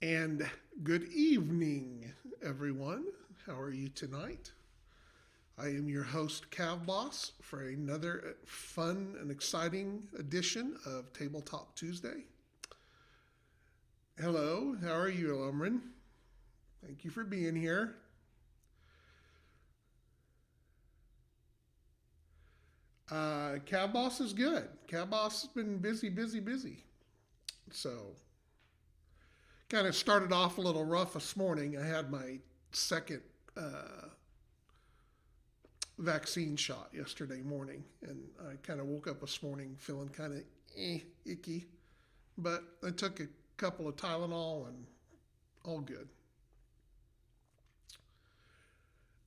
And good evening, everyone. How are you tonight? I am your host, CAVBoss, for another fun and exciting edition of Tabletop Tuesday. Hello, how are you, Lumrin? Thank you for being here. CAVBoss is good. CAVBoss has been busy, busy, busy. So, kind of started off a little rough this morning. I had my second uh, vaccine shot yesterday morning, and I kind of woke up this morning feeling kind of icky. But I took a couple of Tylenol and all good.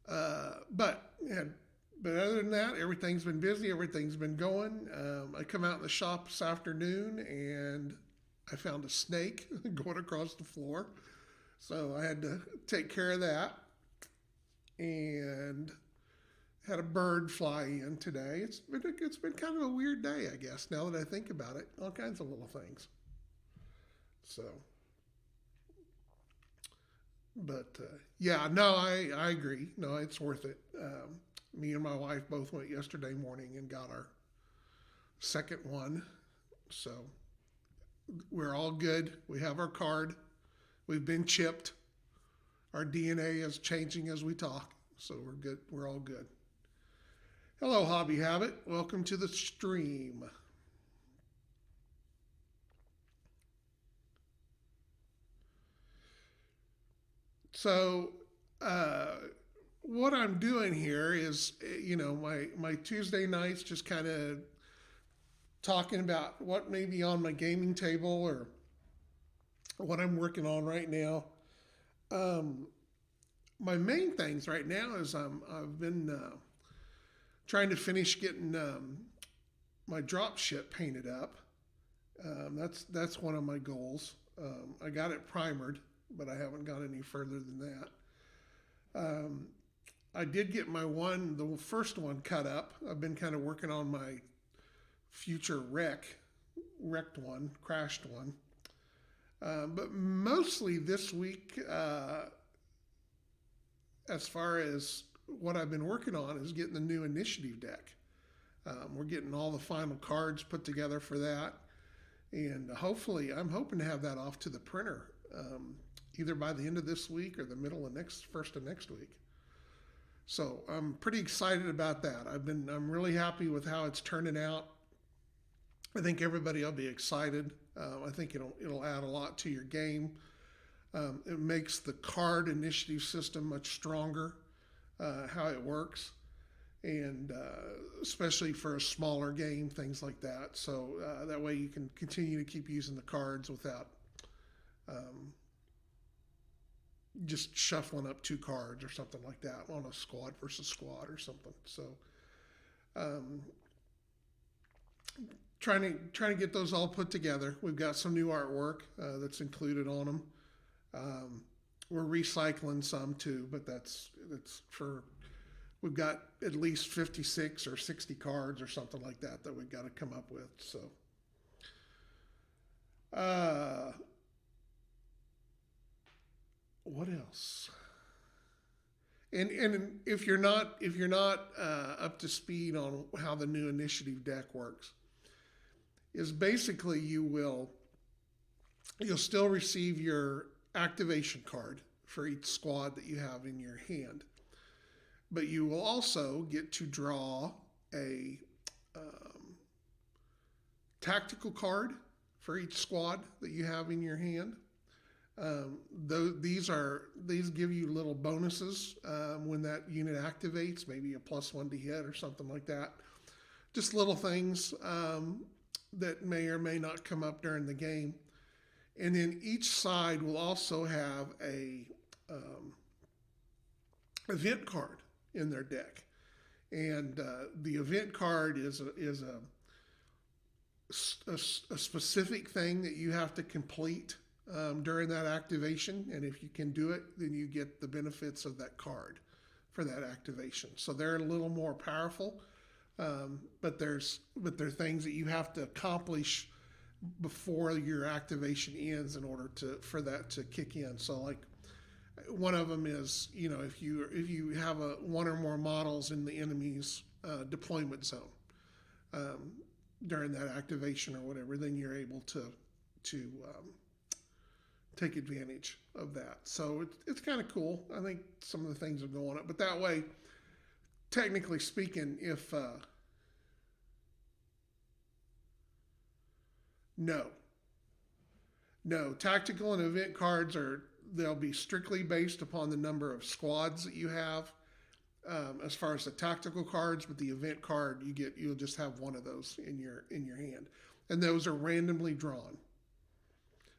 But yeah, but other than that, everything's been busy. Everything's been going. I come out in the shop this afternoon and I found a snake going across the floor, so I had to take care of that. And had a bird fly in today. It's been kind of a weird day, I guess. Now that I think about it, all kinds of little things. So, but yeah, no, I agree. No, it's worth it. Me and my wife both went yesterday morning and got our second one. So we're all good. We have our card. We've been chipped. Our DNA is changing as we talk. So we're good. We're all good. Hello, Hobby Habit. Welcome to the stream. So, uh, what I'm doing here is, my Tuesday nights just kind of talking about what may be on my gaming table or what I'm working on right now. Um, my main things right now is I've been trying to finish getting my drop ship painted up. That's one of my goals. I got it primered, but I haven't gone any further than that. I did get the first one cut up. I've been kind of working on my future wrecked one, crashed one. But mostly this week, as far as what I've been working on, is getting the new initiative deck. We're getting all the final cards put together for that. And hopefully, I'm hoping to have that off to the printer either by the end of this week or the first of next week. So I'm pretty excited about that. I'm really happy with how it's turning out. I think everybody will be excited. I think it'll add a lot to your game. It makes the card initiative system much stronger, how it works, and especially for a smaller game, things like that. So that way you can continue to keep using the cards without um, just shuffling up two cards or something like that on a squad versus squad or something. So um, trying to get those all put together. We've got some new artwork that's included on them. Um, we're recycling some too, but that's for we've got at least 56 or 60 cards or something like that we've got to come up with. So uh, what else? And if you're not up to speed on how the new initiative deck works, is basically you'll still receive your activation card for each squad that you have in your hand, but you will also get to draw a um, tactical card for each squad that you have in your hand. These give you little bonuses when that unit activates, maybe a +1 to hit or something like that. Just little things that may or may not come up during the game. And then each side will also have a event card in their deck, and the event card is a specific thing that you have to complete during that activation, and if you can do it, then you get the benefits of that card for that activation. So they're a little more powerful, but they're things that you have to accomplish before your activation ends in order for that to kick in. So like one of them is, if you have one or more models in the enemy's deployment zone um, during that activation or whatever, then you're able to take advantage of that. So it's kind of cool. I think some of the things are going up, but that way, technically speaking, if no, no, tactical and event cards they'll be strictly based upon the number of squads that you have. As far as the tactical cards, but the event card you'll just have one of those in your hand, and those are randomly drawn.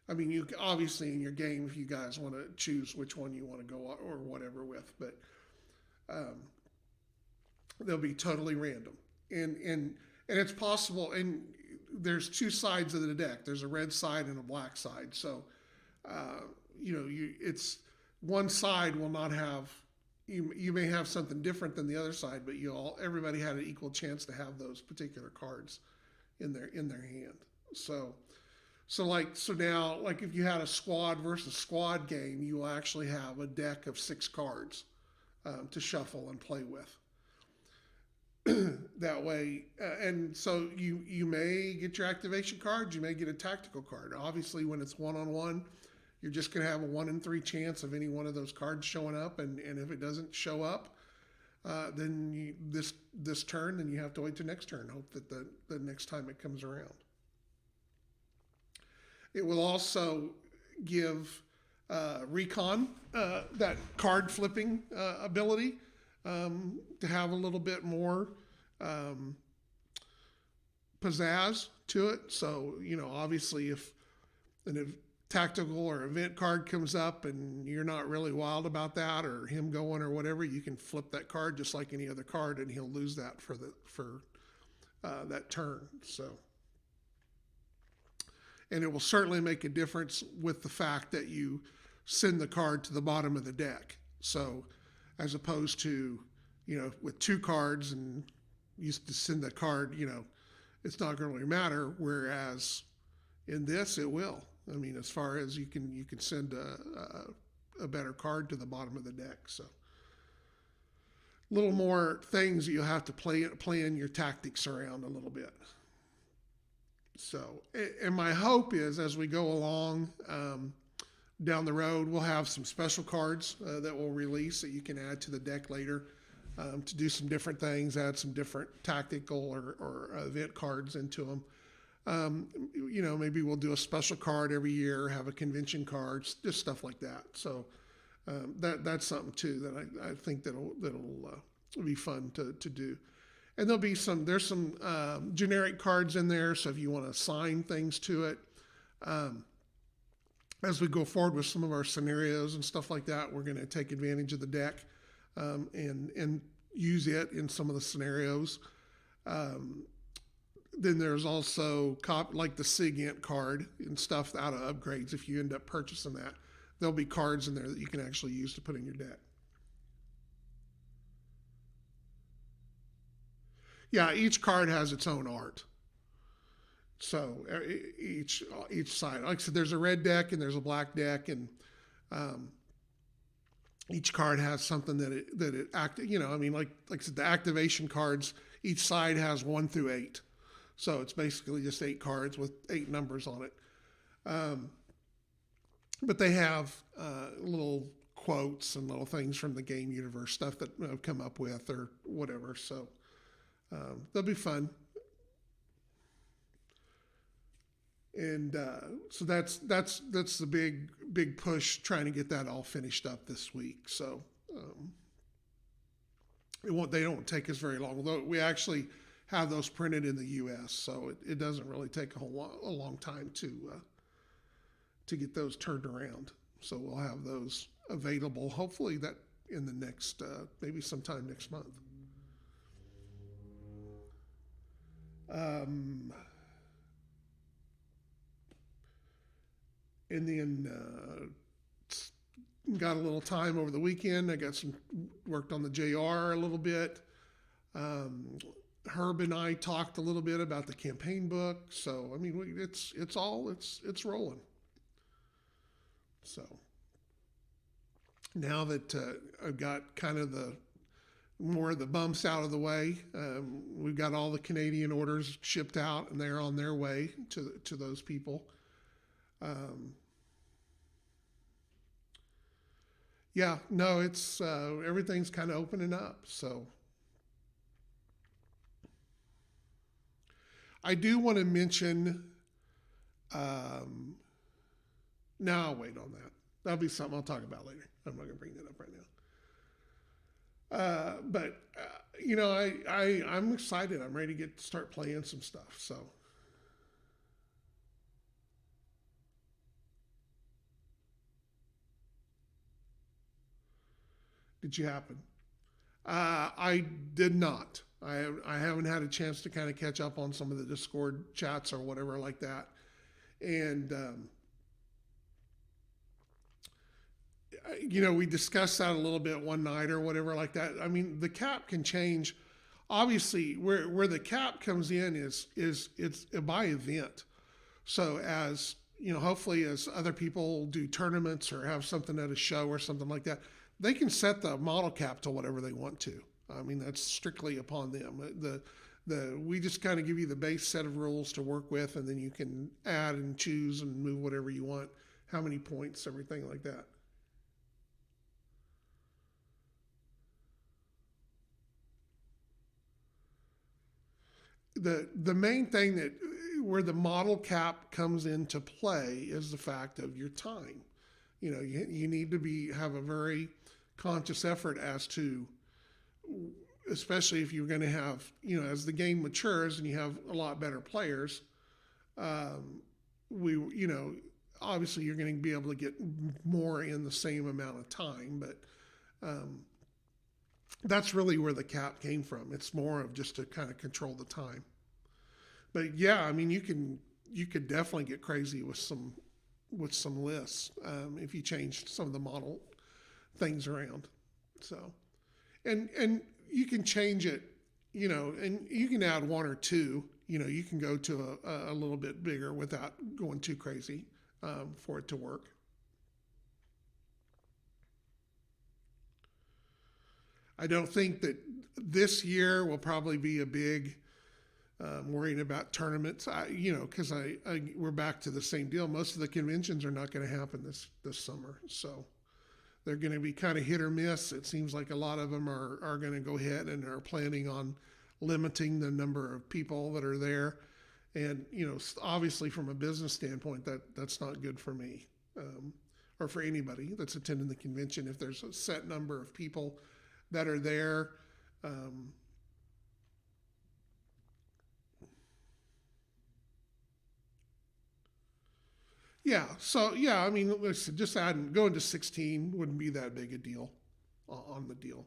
I mean, you obviously in your game, if you guys want to choose which one you want to go or whatever with, but um, they'll be totally random, and it's possible. And there's two sides of the deck. There's a red side and a black side. So, uh, it's one side will not have. You may have something different than the other side, but everybody had an equal chance to have those particular cards in their hand. So now, like if you had a squad versus squad game, you will actually have a deck of 6 cards to shuffle and play with. That way, and so you may get your activation cards, you may get a tactical card. Obviously, when it's 1-on-1, you're just going to have a 1 in 3 chance of any one of those cards showing up, and if it doesn't show up, then this turn, then you have to wait till next turn, hope that the next time it comes around. It will also give recon that card flipping ability to have a little bit more pizzazz to it. So, obviously if an tactical or event card comes up and you're not really wild about that or him going or whatever, you can flip that card just like any other card and he'll lose that for that turn. So, and it will certainly make a difference with the fact that you send the card to the bottom of the deck. So as opposed to, with 2 cards and you used to send the card, it's not going to really matter. Whereas in this, it will. I mean, as far as you can send a better card to the bottom of the deck. So a little more things that you'll have to plan your tactics around a little bit. So, and my hope is as we go along down the road, we'll have some special cards that we'll release that you can add to the deck later to do some different things, add some different tactical or event cards into them. Maybe we'll do a special card every year, have a convention card, just stuff like that. So that's something too that I think that'll be fun to do. And there's some generic cards in there. So if you want to assign things to it, as we go forward with some of our scenarios and stuff like that, we're going to take advantage of the deck and use it in some of the scenarios. Then there's also like the SIG-INT card and stuff out of upgrades. If you end up purchasing that, there'll be cards in there that you can actually use to put in your deck. Yeah, each card has its own art. So each side, like I said, there's a red deck and there's a black deck, and each card has something that it like I said, the activation cards, each side has 1 through 8. So it's basically just 8 cards with 8 numbers on it. But they have little quotes and little things from the game universe, stuff that I've come up with or whatever. So they'll be fun. And so that's the big push, trying to get that all finished up this week. So they don't take us very long, although we actually have those printed in the U.S., so it doesn't really take a long time to get those turned around. So we'll have those available, hopefully that in the next maybe sometime next month. And then got a little time over the weekend. I got worked on the JR a little bit. Herb and I talked a little bit about the campaign book. So I mean, it's rolling. So now that I've got kind of the more of the bumps out of the way, we've got all the Canadian orders shipped out, and they're on their way to those people. Um, yeah, no, it's everything's kind of opening up. So I do want to mention. Um, no, I'll wait on that. That'll be something I'll talk about later. I'm not going to bring that up right now. But I'm excited. I'm ready to start playing some stuff. So did you happen? I did not. I haven't had a chance to kind of catch up on some of the Discord chats or whatever like that. And we discussed that a little bit one night or whatever like that. I mean, the cap can change. Obviously, where the cap comes in is it's by event. So as hopefully as other people do tournaments or have something at a show or something like that, they can set the model cap to whatever they want to. I mean, that's strictly upon them. We just kind of give you the base set of rules to work with, and then you can add and choose and move whatever you want, how many points, everything like that. The main thing that where the model cap comes into play is the fact of your time. You need to have a very conscious effort as to, especially if you're going to have, as the game matures and you have a lot better players, um, obviously you're going to be able to get more in the same amount of time, but um, that's really where the cap came from. It's more of just to kind of control the time. But yeah, I mean, you could definitely get crazy with some lists if you change some of the model things around. So, and you can change it, and you can add one or two. You can go to a little bit bigger without going too crazy for it to work. I don't think that this year will probably be a big worrying about tournaments. Because we're back to the same deal. Most of the conventions are not going to happen this summer, so they're going to be kind of hit or miss. It seems like a lot of them are going to go ahead and are planning on limiting the number of people that are there. And obviously from a business standpoint, that's not good for me or for anybody that's attending the convention. If there's a set number of people that are there. Yeah, so yeah, I mean, listen, just adding going to 16 wouldn't be that big a deal on the deal,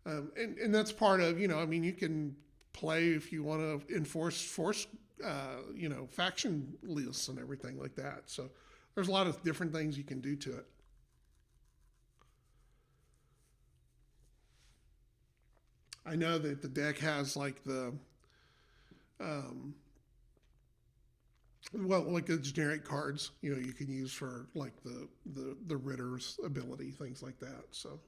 and that's part of I mean, you can play if you want to enforce force, faction lists and everything like that. So there's a lot of different things you can do to it. I know that the deck has like um, like the generic cards, you can use for like the Ritter's ability, things like that. So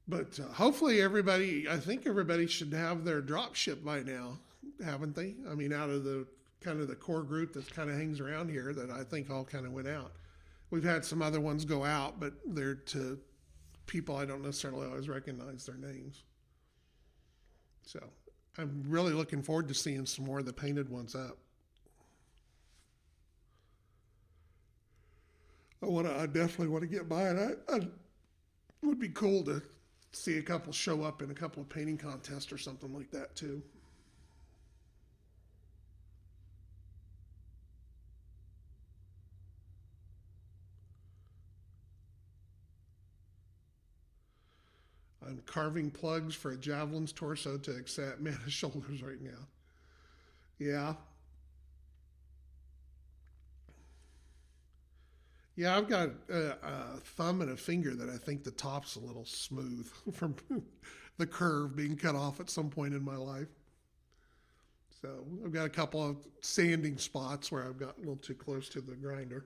but hopefully everybody, I think everybody should have their drop ship by now, haven't they? I mean, out of the kind of the core group that kind of hangs around here, that I think all kind of went out. We've had some other ones go out, but they're to people I don't necessarily always recognize their names. So I'm really looking forward to seeing some more of the painted ones up. I definitely want to get mine. It would be cool to see a couple show up in a couple of painting contests or something like that too. I'm carving plugs for a javelin's torso to accept Mana's shoulders right now. Yeah. Yeah, I've got a thumb and a finger that I think the top's a little smooth from the curve being cut off at some point in my life. So I've got a couple of sanding spots where I've got a little too close to the grinder.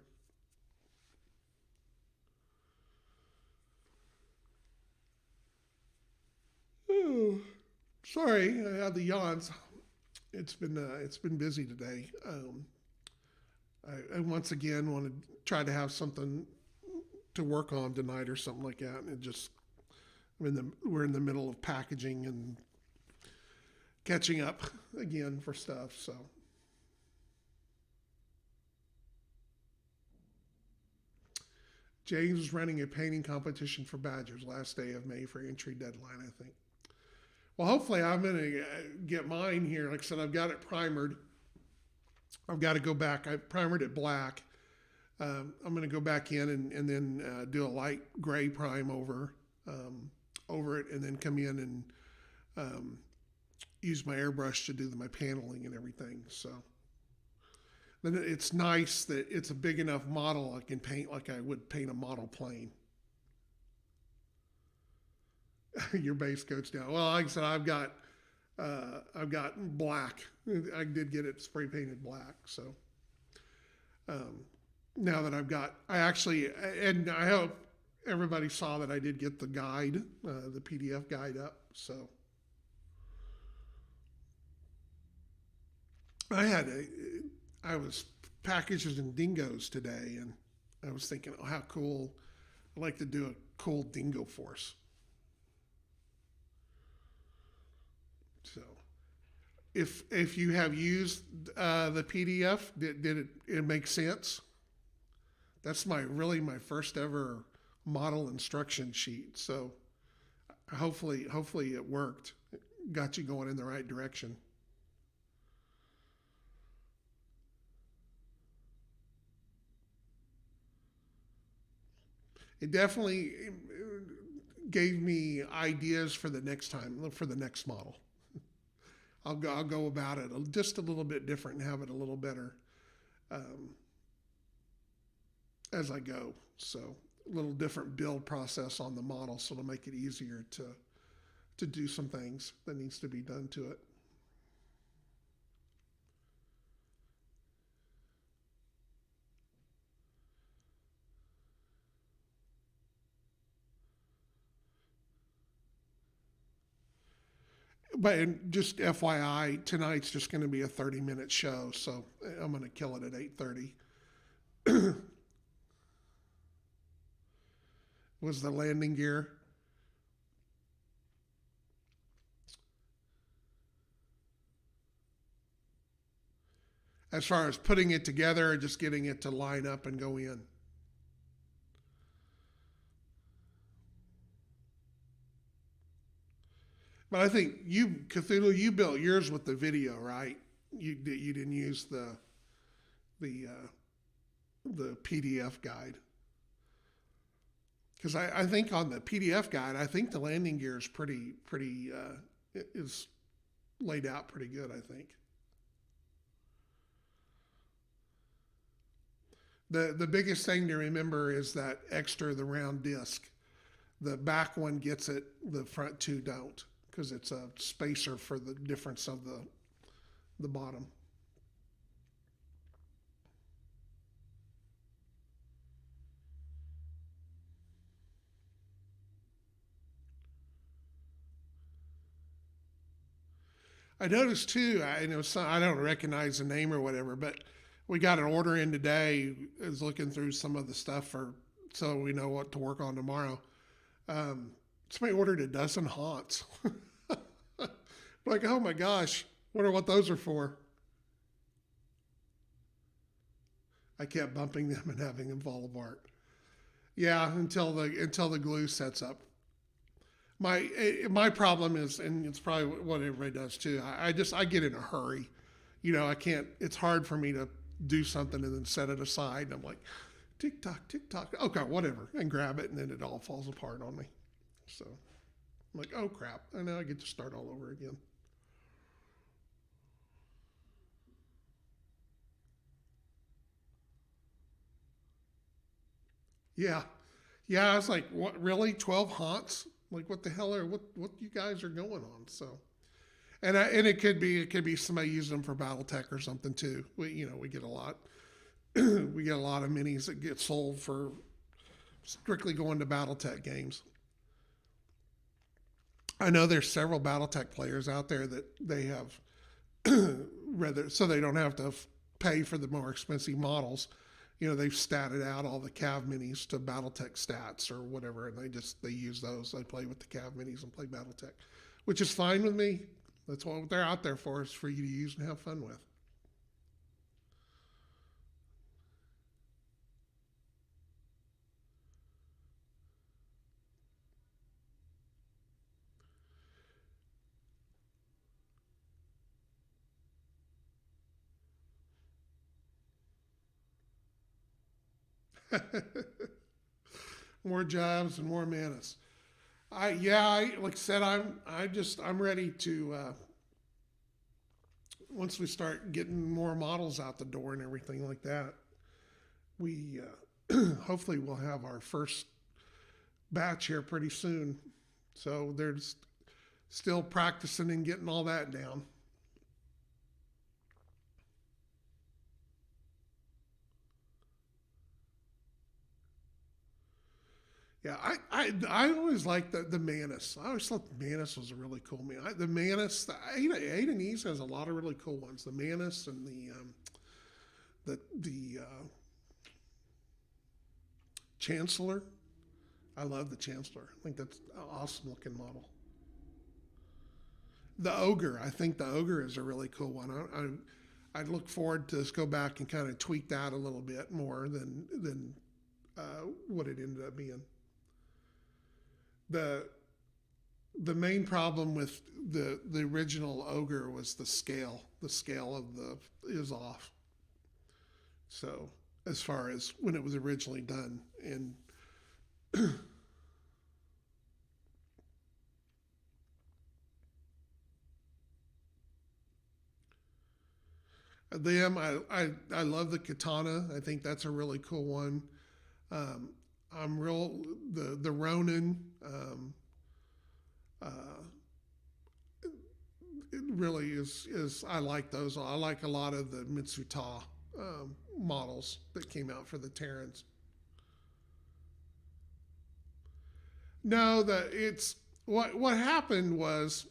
Oh, sorry, I had the yawns. It's been busy today. I once again want to try to have something to work on tonight or something like that, and it just we're in the middle of packaging and catching up again for stuff. So James is running a painting competition for Badgers last day of May for entry deadline, I think. Well, hopefully I'm going to get mine here. Like I said, I've got it primered. I've got to go back. I primered it black. I'm going to go back in and then do a light gray prime over it, and then come in and use my airbrush to do my paneling and everything. So then it's nice that it's a big enough model I can paint like I would paint a model plane. Your base coat's down. Well, like I said, I've got black. I did get it spray painted black. So now that I actually, and I hope everybody saw that I did get the guide, the PDF guide up. So I was packaging dingoes today, and I was thinking, oh, how cool! I'd like to do a cool dingo force. So, if you have used the PDF, did it make sense? That's my first ever model instruction sheet. So hopefully it worked. It got you going in the right direction. It definitely gave me ideas for the next time, for the next model. I'll go about it just a little bit different and have it a little better um, as I go. So a little different build process on the model, so it'll make it easier to do some things that needs to be done to it. But just FYI, tonight's just going to be a 30-minute show, so I'm going to kill it at 8:30. Was the landing gear? As far as putting it together or just getting it to line up and go in? But I think Cthulhu, you built yours with the video, right? You didn't use the the PDF guide, because I think on the PDF guide, I think the landing gear is pretty is laid out pretty good. I think the biggest thing to remember is that extra the round disc. The back one gets it, the front two don't, because it's a spacer for the difference of the bottom. I noticed too. I don't recognize the name or whatever, but we got an order in today. Is looking through some of the stuff for so we know what to work on tomorrow. Somebody ordered a dozen haunts. Like, oh my gosh, wonder what those are for. I kept bumping them and having them fall apart. Yeah, until the glue sets up. My problem is, and it's probably what everybody does too. I get in a hurry. I can't. It's hard for me to do something and then set it aside. And I'm like, tick tock, okay, whatever, and grab it, and then it all falls apart on me. So I'm like, oh crap, and now I get to start all over again. Yeah, yeah. I was like, what? Really? 12 haunts? Like, what the hell are what you guys are going on? So, and it could be somebody using them for BattleTech or something too. We get a lot we get a lot of minis that get sold for strictly going to BattleTech games. I know there's several BattleTech players out there that they have rather so they don't have to pay for the more expensive models. They've statted out all the Cav minis to BattleTech stats or whatever, and they use those. They play with the Cav minis and play BattleTech, which is fine with me. That's what they're out there for, is for you to use and have fun with. More jobs and more manas. Like I said, I'm ready to once we start getting more models out the door and everything like that. We hopefully we'll have our first batch here pretty soon. So there's still practicing and getting all that down. Yeah, I always liked the Manus. I always thought the Manus was a really cool man. The Manus, the Aiden has a lot of really cool ones. The Manus and the Chancellor. I love the Chancellor. I think that's an awesome looking model. The Ogre. I think the Ogre is a really cool one. I look forward to go back and kind of tweak that a little bit more than what it ended up being. The the main problem with the original Ogre was the scale. The scale of the is off. So as far as when it was originally done, and them, I love the katana. I think that's a really cool one. Um, I'm real the Ronin. Uh, it really is I like those. I like a lot of the Mitsuta models that came out for the Terrans. No, the it's what happened was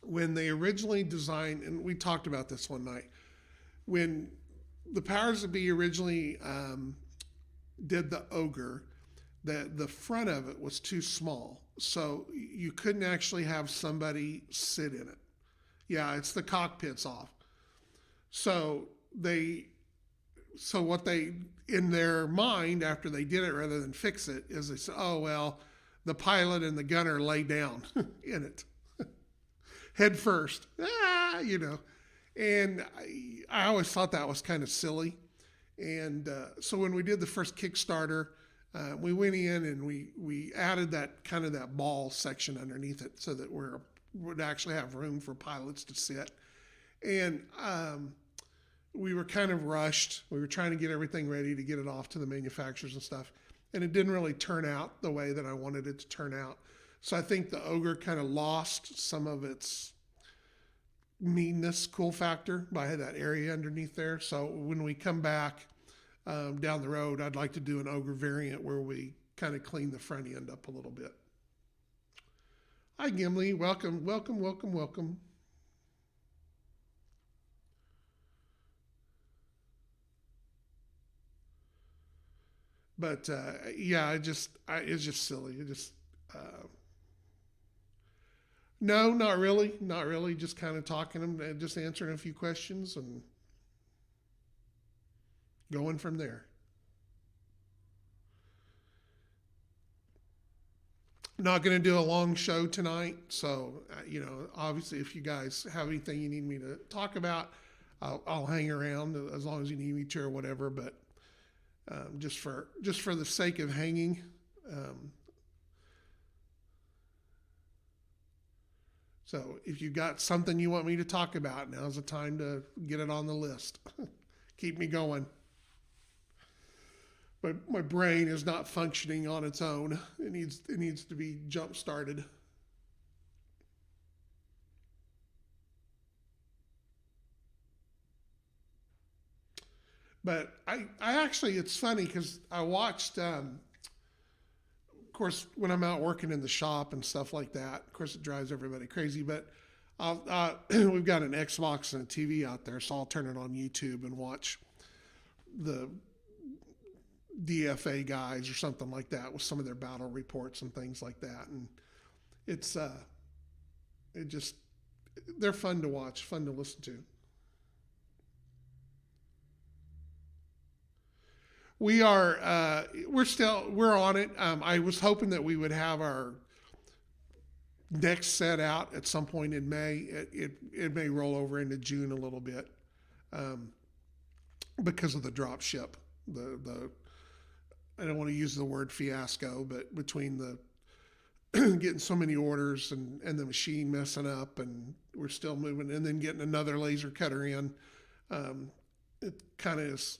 when they originally designed, and we talked about this one night, when the powers that be originally did the Ogre, the front of it was too small, so you couldn't actually have somebody sit in it. Yeah, it's the cockpit's off. So they so what they in their mind after they did it rather than fix it is they said, oh well, the pilot and the gunner lay down in it head first. And I always thought that was kind of silly. And so when we did the first Kickstarter, we went in and we added that kind of that ball section underneath it so that would actually have room for pilots to sit. And we were kind of rushed. We were trying to get everything ready to get it off to the manufacturers and stuff. And it didn't really turn out the way that I wanted it to turn out. So I think the Ogre kind of lost some of its meanness, cool factor by that area underneath there. So when we come back down the road, I'd like to do an Ogre variant where we kind of clean the front end up a little bit. Hi, Gimli. Welcome, welcome, welcome, welcome. But yeah, it's just silly. No, not really, not really. Just kind of talking them, just answering a few questions and going from there. Not going to do a long show tonight, so obviously, if you guys have anything you need me to talk about, I'll hang around as long as you need me to or whatever. But just for the sake of hanging, um, So if you got something you want me to talk about, now's the time to get it on the list. Keep me going. But my brain is not functioning on its own. It needs to be jump started. But I actually, it's funny because I watched, of course, when I'm out working in the shop and stuff like that, of course, it drives everybody crazy. But we've got an Xbox and a TV out there, so I'll turn it on YouTube and watch the DFA guys or something like that with some of their battle reports and things like that. And it's, it just, they're fun to watch, fun to listen to. We're on it. I was hoping that we would have our next set out at some point in May. It may roll over into June a little bit, um, because of the drop ship. The I don't want to use the word fiasco, but between the getting so many orders and the machine messing up, and we're still moving, and then getting another laser cutter in, um, it kind of is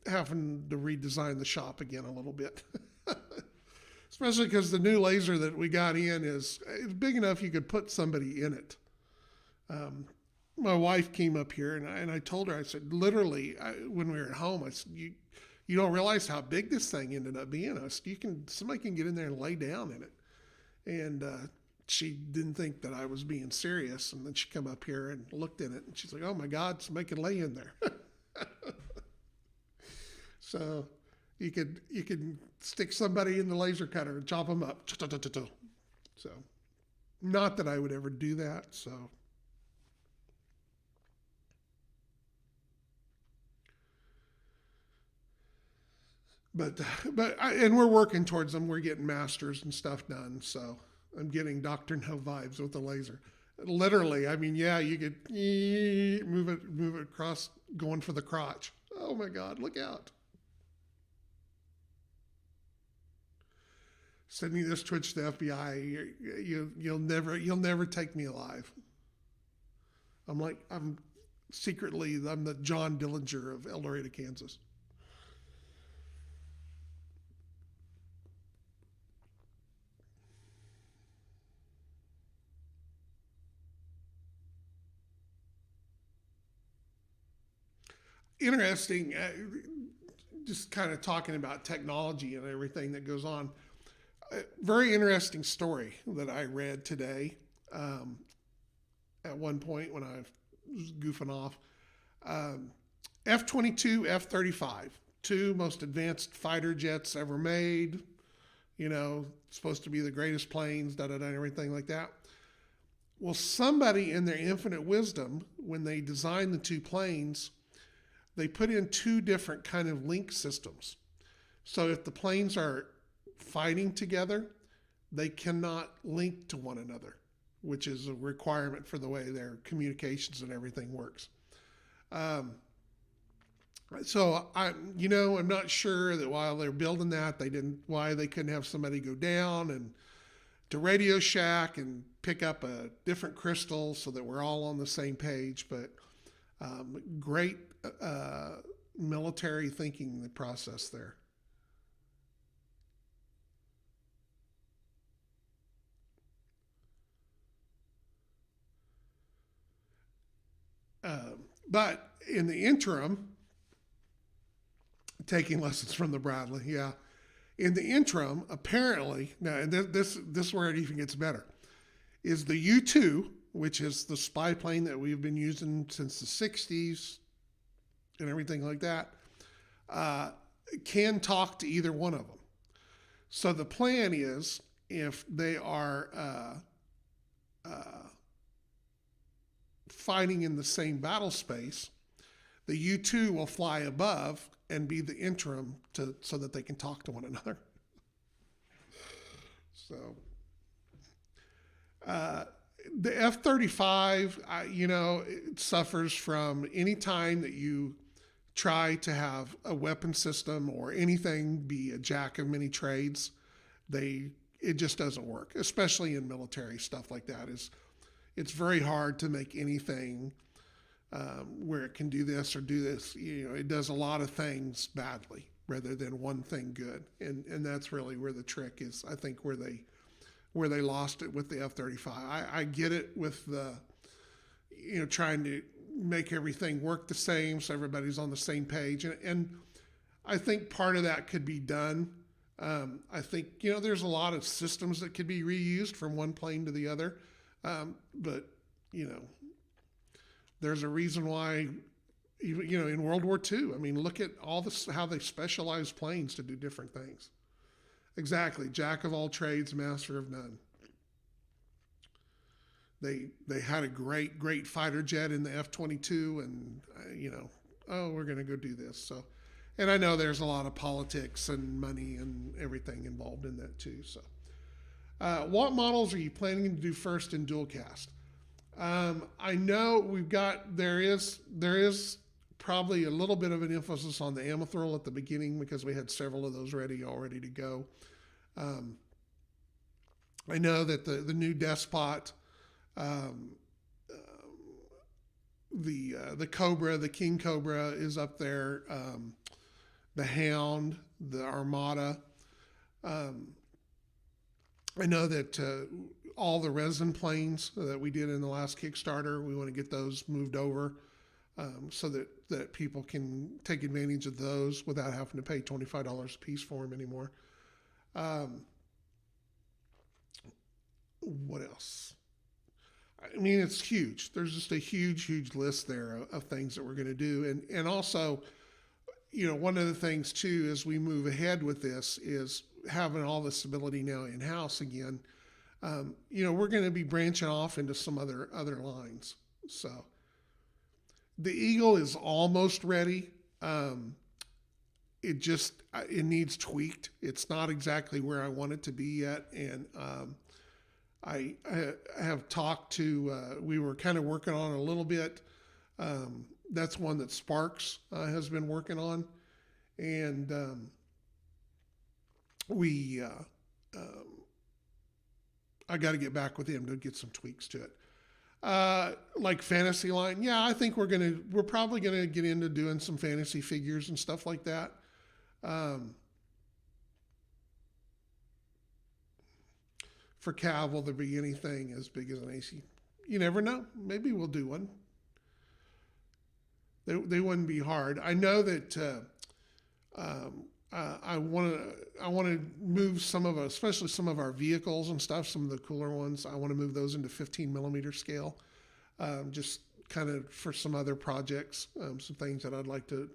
having to redesign the shop again a little bit. Especially because the new laser that we got in is big enough you could put somebody in it. Um, my wife came up here and I told her, I said, literally, when we were at home, I said, you don't realize how big this thing ended up being. I said, somebody can get in there and lay down in it. And she didn't think that I was being serious. And then she come up here and looked in it and she's like, oh my God, somebody can lay in there. So you could stick somebody in the laser cutter and chop them up. So not that I would ever do that. So, and we're working towards them. We're getting masters and stuff done. So I'm getting Dr. No vibes with the laser. Literally, I mean, yeah, you could move it across, going for the crotch. Oh my God, look out. Send me this Twitch to the FBI. You'll never take me alive. I'm secretly, I'm the John Dillinger of El Dorado, Kansas. Interesting, just kind of talking about technology and everything that goes on. Very interesting story that I read today. Um, at one point when I was goofing off, um, F-22, F-35, two most advanced fighter jets ever made. Supposed to be the greatest planes, da da da, and everything like that. Well, somebody in their infinite wisdom, when they designed the two planes, they put in two different kind of link systems. So if the planes are fighting together, they cannot link to one another, which is a requirement for the way their communications and everything works. Um, so I'm not sure that while they're building that, why they couldn't have somebody go down and to Radio Shack and pick up a different crystal so that we're all on the same page. But great military thinking in the process there. But in the interim, taking lessons from the Bradley, yeah. In the interim, apparently, now and this is where it even gets better, is the U-2, which is the spy plane that we've been using since the 60s and everything like that, can talk to either one of them. So the plan is, if they are fighting in the same battle space, the U-2 will fly above and be the interim so that they can talk to one another. So the F-35, it suffers from any time that you try to have a weapon system or anything be a jack of many trades. It just doesn't work, especially in military stuff like that. it's very hard to make anything where it can do this or do this. It does a lot of things badly rather than one thing good, and that's really where the trick is. I think where they lost it with the F-35. I get it with the trying to make everything work the same so everybody's on the same page, and I think part of that could be done. I think there's a lot of systems that could be reused from one plane to the other, but you know there's a reason why even in World War II. I mean, look at all this how they specialized planes to do different things. Exactly, jack of all trades, master of none. They had a great fighter jet in the F-22, and oh, we're going to go do this. So, and I know there's a lot of politics and money and everything involved in that too. So, what models are you planning to do first in dual cast? I know there is probably a little bit of an emphasis on the Amethyl at the beginning because we had several of those already to go. I know that the new Despot, um, the Cobra, the King Cobra is up there. The Hound, the Armada. Um, I know that all the resin planes that we did in the last Kickstarter, we want to get those moved over so that people can take advantage of those without having to pay $25 a piece for them anymore. What else? I mean, it's huge. There's just a huge list there of things that we're going to do. And also, one of the things too, as we move ahead with this is having all this ability now in-house again. We're going to be branching off into some other lines. So the Eagle is almost ready. It needs tweaked. It's not exactly where I want it to be yet. And I have talked to, we were kind of working on it a little bit. That's one that Sparks has been working on. And I got to get back with him to get some tweaks to it. Like fantasy line, yeah, I think we're probably gonna get into doing some fantasy figures and stuff like that. For Cav, will there be anything as big as an AC? You never know. Maybe we'll do one. They wouldn't be hard. I know that I want to move some of, especially some of our vehicles and stuff, some of the cooler ones. I want to move those into 15 millimeter scale, just kind of for some other projects, some things that I'd like to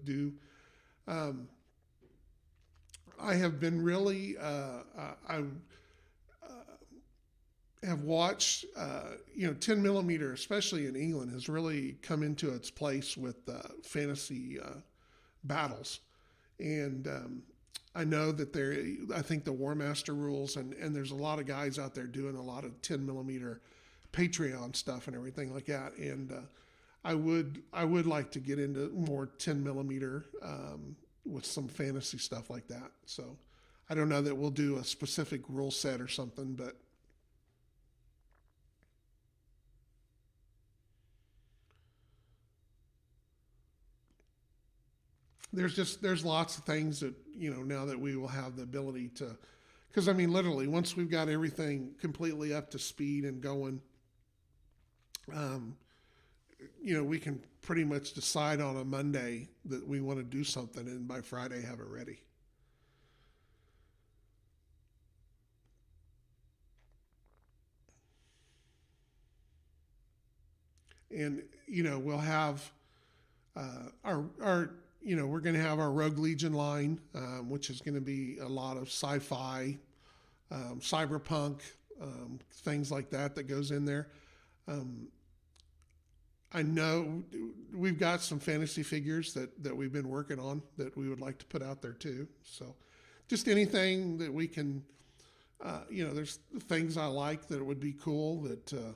do. I have been really, I have watched, 10 millimeter, especially in England, has really come into its place with fantasy battles. And I know that I think the War Master rules, and there's a lot of guys out there doing a lot of 10 millimeter Patreon stuff and everything like that. And I would like to get into more 10 millimeter with some fantasy stuff like that. So I don't know that we'll do a specific rule set or something, but there's lots of things that now that we will have the ability to, because I mean literally once we've got everything completely up to speed and going, we can pretty much decide on a Monday that we want to do something, and by Friday have it ready. And we'll have our we're going to have our Rogue Legion line, which is going to be a lot of sci-fi, cyberpunk, things like that goes in there. I know we've got some fantasy figures that we've been working on that we would like to put out there too. So just anything that we can, there's things I like that would be cool that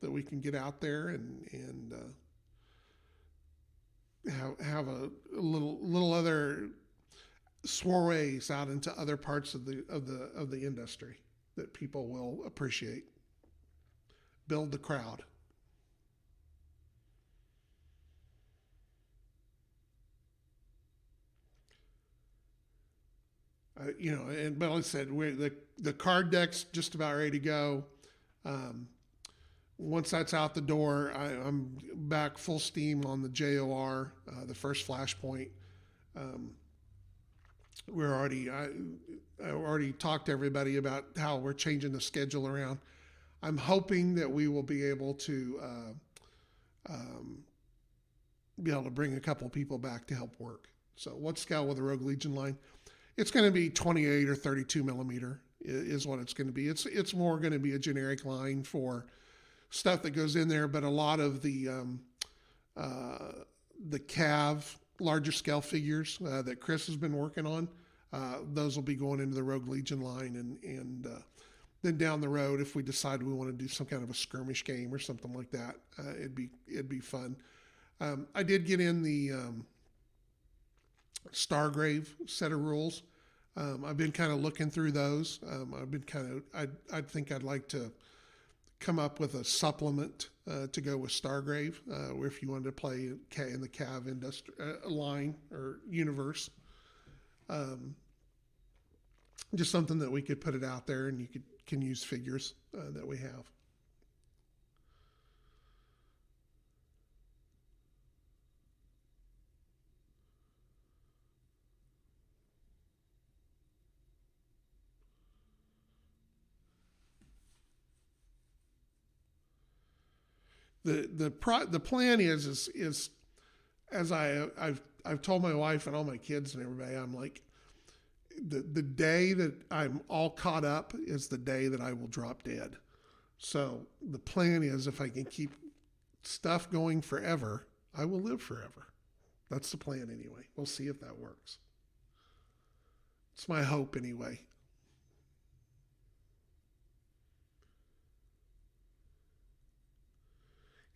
we can get out there and have a little other soirees out into other parts of the industry that people will appreciate. build the crowd. But like I said, the card deck's just about ready to go. Um, Once that's out the door, I'm back full steam on the JOR, the first Flashpoint. Um, I already talked to everybody about how we're changing the schedule around. I'm hoping that we will be able to bring a couple of people back to help work. So, what scale with the Rogue Legion line? It's going to be 28 or 32 millimeter is what it's going to be. It's more going to be a generic line for stuff that goes in there, but a lot of the CAV larger scale figures that Chris has been working on, those will be going into the Rogue Legion line, and then down the road, if we decide we want to do some kind of a skirmish game or something like that, it'd be fun. I did get in the Stargrave set of rules. I've been kind of looking through those. I think I'd like to come up with a supplement to go with Stargrave, if you wanted to play in the CAV line or universe. Just something that we could put it out there, and you can use figures that we have. The plan is as I've told my wife and all my kids and everybody, I'm like, the day that I'm all caught up is the day that I will drop dead. So the plan is, if I can keep stuff going forever, I will live forever. That's the plan anyway. We'll see if that works. It's my hope anyway.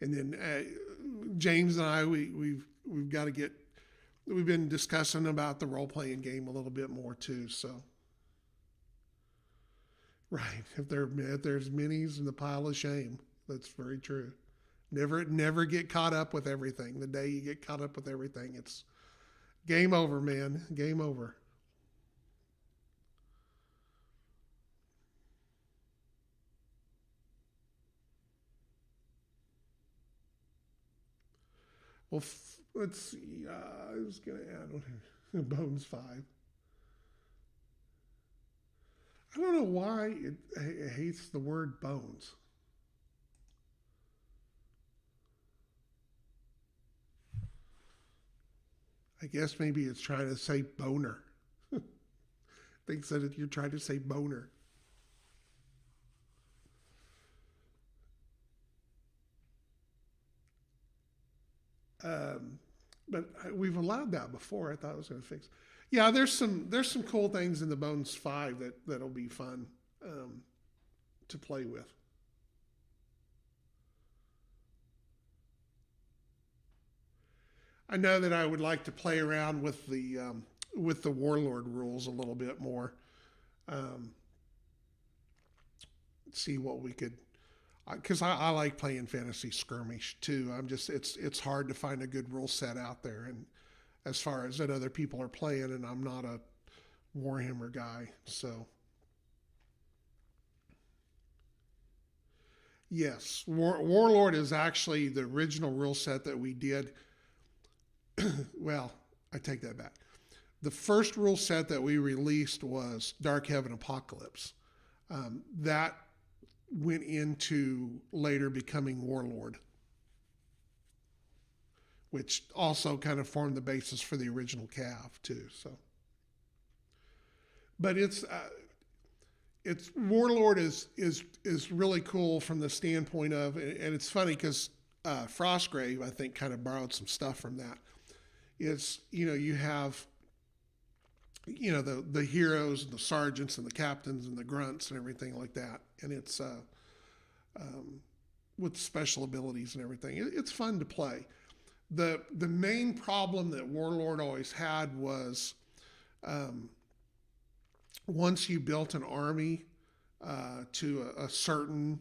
And then James and I, we've got to get. We've been discussing about the role playing game a little bit more too. So, right, if there's minis in the pile of shame, that's very true. Never get caught up with everything. The day you get caught up with everything, it's game over, man. Game over. Well, let's see. I was going to add on here. Bones 5. I don't know why it hates the word bones. I guess maybe it's trying to say boner. Thinks that you're trying to say boner. Um, but we've allowed that before. I thought it was going to fix. Yeah, there's some cool things in the Bones 5 that'll be fun to play with. I know that I would like to play around with the Warlord rules a little bit more. Um, See what we could, because I like playing fantasy skirmish too. It's hard to find a good rule set out there, and as far as that other people are playing, and I'm not a Warhammer guy, so yes, Warlord is actually the original rule set that we did. Well, I take that back. The first rule set that we released was Dark Heaven Apocalypse. That went into later becoming Warlord, which also kind of formed the basis for the original CAV too. So, but it's Warlord is really cool from the standpoint of, and it's funny because Frostgrave, I think, kind of borrowed some stuff from that. It's, you have, the heroes and the sergeants and the captains and the grunts and everything like that, and it's um, with special abilities and everything. It's fun to play. The main problem that Warlord always had was, um, once you built an army to a certain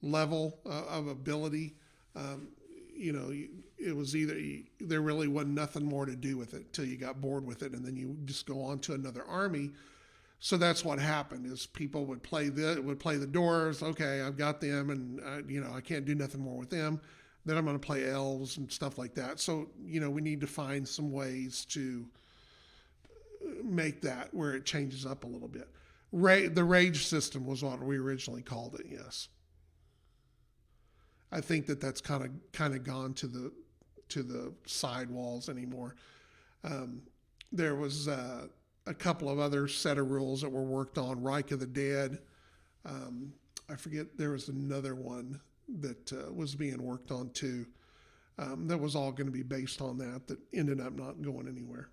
level of ability. Um, it was either there really wasn't nothing more to do with it till you got bored with it, and then you just go on to another army. So that's what happened is people would play the dwarves. Okay, I've got them, and I can't do nothing more with them. Then I'm going to play elves and stuff like that. So we need to find some ways to make that where it changes up a little bit. The rage system was what we originally called it. Yes, I think that's kind of gone to the sidewalls anymore. There was a couple of other set of rules that were worked on. Reich of the Dead. I forget, there was another one that was being worked on too. That was all going to be based on that ended up not going anywhere.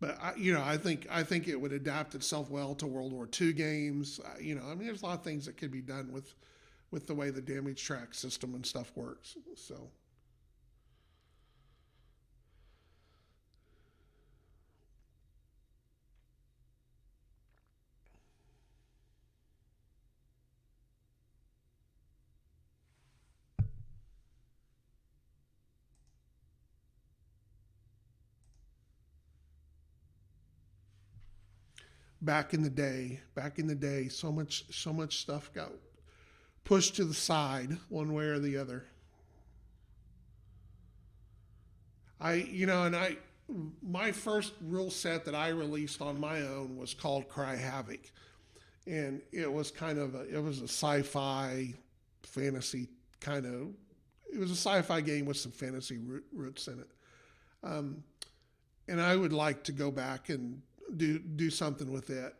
But I think it would adapt itself well to World War II games. There's a lot of things that could be done with the way the damage track system and stuff works. So back in the day, so much stuff got pushed to the side one way or the other. And my first rule set that I released on my own was called Cry Havoc, and it was a sci-fi fantasy kind of. It was a sci-fi game with some fantasy roots in it. Um, and I would like to go back and do something with it.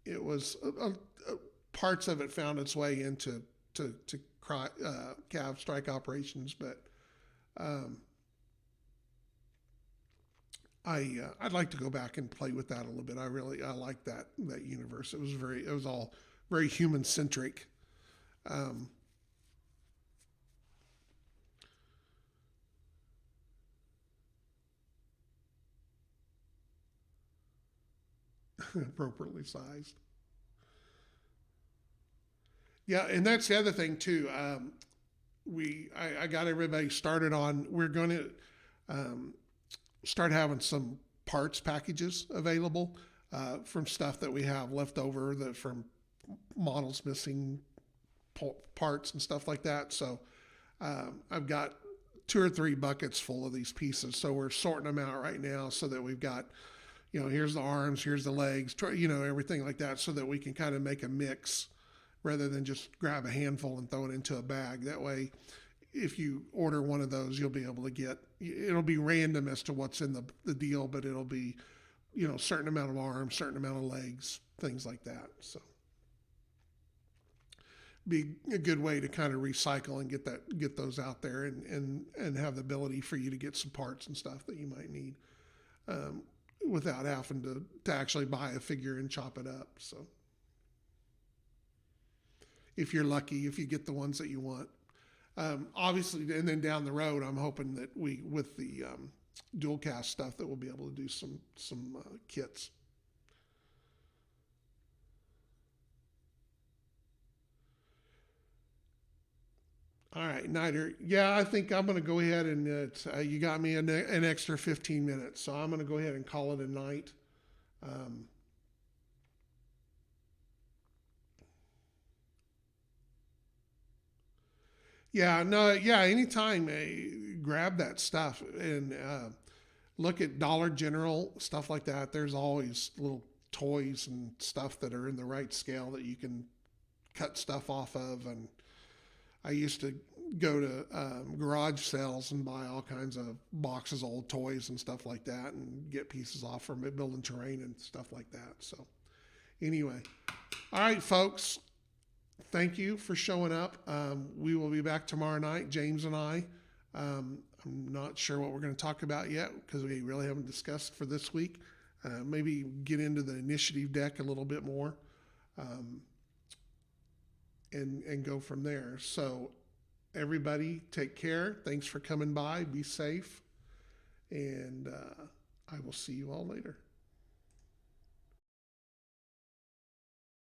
It was parts of it found its way into to Cav strike operations, but um, I'd like to go back and play with that a little bit. I like that universe. It was all very human centric. Um, appropriately sized. Yeah, and that's the other thing too. I got everybody started on. We're going to um, start having some parts packages available from stuff that we have left over from models missing parts and stuff like that. So I've got two or three buckets full of these pieces. So we're sorting them out right now so that we've got, here's the arms, here's the legs, everything like that, so that we can kind of make a mix rather than just grab a handful and throw it into a bag. That way, if you order one of those, you'll be able to it'll be random as to what's in the deal, but it'll be, certain amount of arms, certain amount of legs, things like that. So be a good way to kind of recycle and get those out there and have the ability for you to get some parts and stuff that you might need um, without having to actually buy a figure and chop it up. So if you're lucky, if you get the ones that you want. Obviously, and then down the road, I'm hoping that with the dual cast stuff, that we'll be able to do some kits. All right, Niter. Yeah, I think I'm going to go ahead and you got me an extra 15 minutes, so I'm going to go ahead and call it a night. Um, yeah, no, yeah. Anytime, grab that stuff and look at Dollar General stuff like that. There's always little toys and stuff that are in the right scale that you can cut stuff off of. And I used to go to garage sales and buy all kinds of boxes of old toys and stuff like that, and get pieces off from it, building terrain and stuff like that. So anyway, all right, folks. Thank you for showing up. We will be back tomorrow night, James and I. I'm not sure what we're going to talk about yet because we really haven't discussed for this week. Maybe get into the initiative deck a little bit more um, and go from there. So, everybody, take care. Thanks for coming by. Be safe. And I will see you all later.